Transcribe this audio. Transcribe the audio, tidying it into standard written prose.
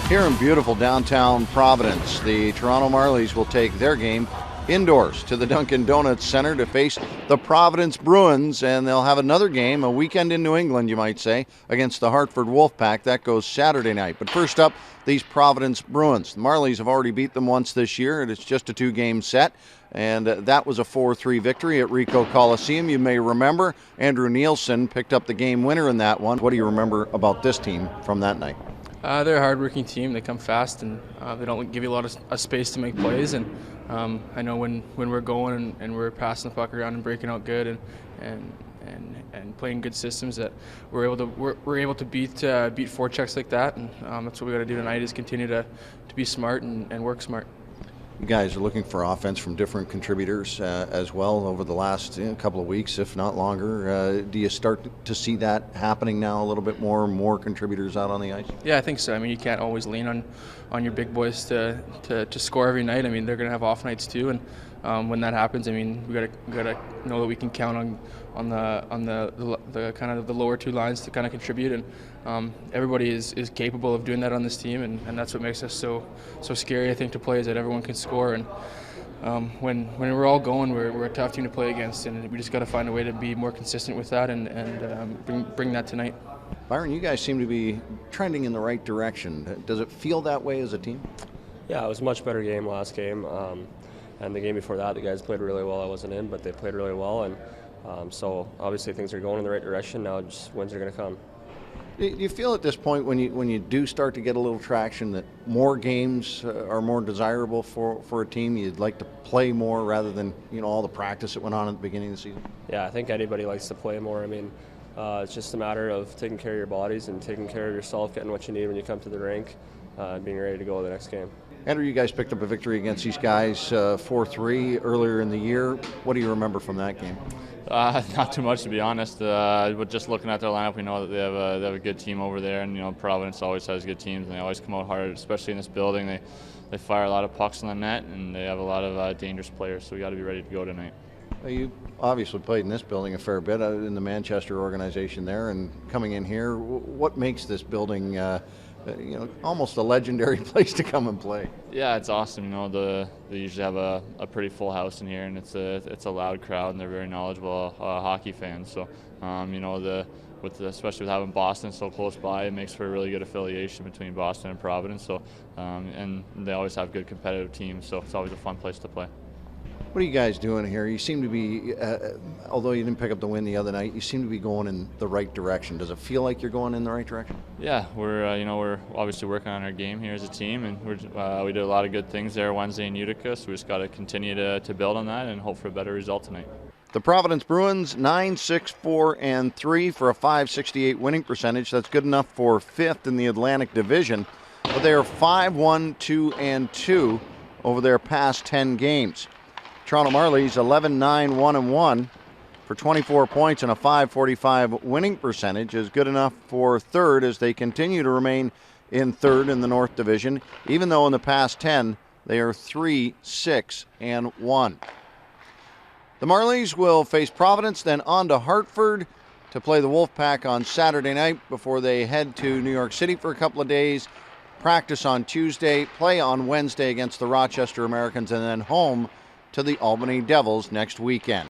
Here in beautiful downtown Providence, the Toronto Marlies will take their game indoors to the Dunkin' Donuts Center to face the Providence Bruins, and they'll have another game, a weekend in New England, you might say, against the Hartford Wolfpack. That goes Saturday night. But first up, these Providence Bruins. The Marlies have already beat them once this year, and it's just a two-game set. And that was a 4-3 victory at Ricoh Coliseum. You may remember Andrew Nielsen picked up the game winner in that one. What do you remember about this team from that night? They're a hard-working team. They come fast, and they don't give you a lot of space to make plays. And I know when we're going and we're passing the puck around and breaking out good and playing good systems, that we're able to beat forechecks like that. And that's what we got to do tonight, is continue to be smart and work smart. You guys are looking for offense from different contributors as well over the last couple of weeks, if not longer. Do you start to see that happening now a little bit more contributors out on the ice? Yeah, I think so. I mean, you can't always lean on your big boys to score every night. I mean, they're going to have off nights too, and when that happens, I mean, we gotta know that we can count on the kind of the lower two lines to kind of contribute, and everybody is capable of doing that on this team, and that's what makes us so scary, I think, to play, is that everyone can score. And when we're all going, we're a tough team to play against, and we just got to find a way to be more consistent with that and bring that tonight. Byron, you guys seem to be trending in the right direction. Does it feel that way as a team? Yeah, it was a much better game last game. And the game before that, the guys played really well. I wasn't in, but they played really well. And so obviously things are going in the right direction. Now just wins are going to come. Do you feel at this point, when you do start to get a little traction, that more games are more desirable for a team? You'd like to play more rather than all the practice that went on at the beginning of the season? Yeah, I think anybody likes to play more. I mean, it's just a matter of taking care of your bodies and taking care of yourself, getting what you need when you come to the rink, and being ready to go to the next game. Andrew, you guys picked up a victory against these guys 4-3 earlier in the year. What do you remember from that game? Not too much, to be honest. But just looking at their lineup, we know that they have a good team over there, and Providence always has good teams, and they always come out hard, especially in this building. They fire a lot of pucks on the net, and they have a lot of dangerous players. So we got to be ready to go tonight. You obviously played in this building a fair bit in the Manchester organization there, and coming in here, what makes this building almost a legendary place to come and play? Yeah, it's awesome. They usually have a pretty full house in here, and it's a loud crowd, and they're very knowledgeable hockey fans. So, especially with having Boston so close by, it makes for a really good affiliation between Boston and Providence. So, and they always have good competitive teams, so it's always a fun place to play. What are you guys doing here? You seem to be, although you didn't pick up the win the other night, you seem to be going in the right direction. Does it feel like you're going in the right direction? Yeah, we're obviously working on our game here as a team, and we did a lot of good things there Wednesday in Utica, so we just got to continue to build on that and hope for a better result tonight. The Providence Bruins 9-6-4-3 for a .568 winning percentage. That's good enough for fifth in the Atlantic Division, but they are 5-1-2-2 over their past 10 games. Toronto Marlies 11-9-1-1 for 24 points and a .545 winning percentage is good enough for third, as they continue to remain in third in the North Division, even though in the past 10 they are 3-6-1. The Marlies will face Providence, then on to Hartford to play the Wolfpack on Saturday night before they head to New York City for a couple of days, practice on Tuesday, play on Wednesday against the Rochester Americans, and then home to the Albany Devils next weekend.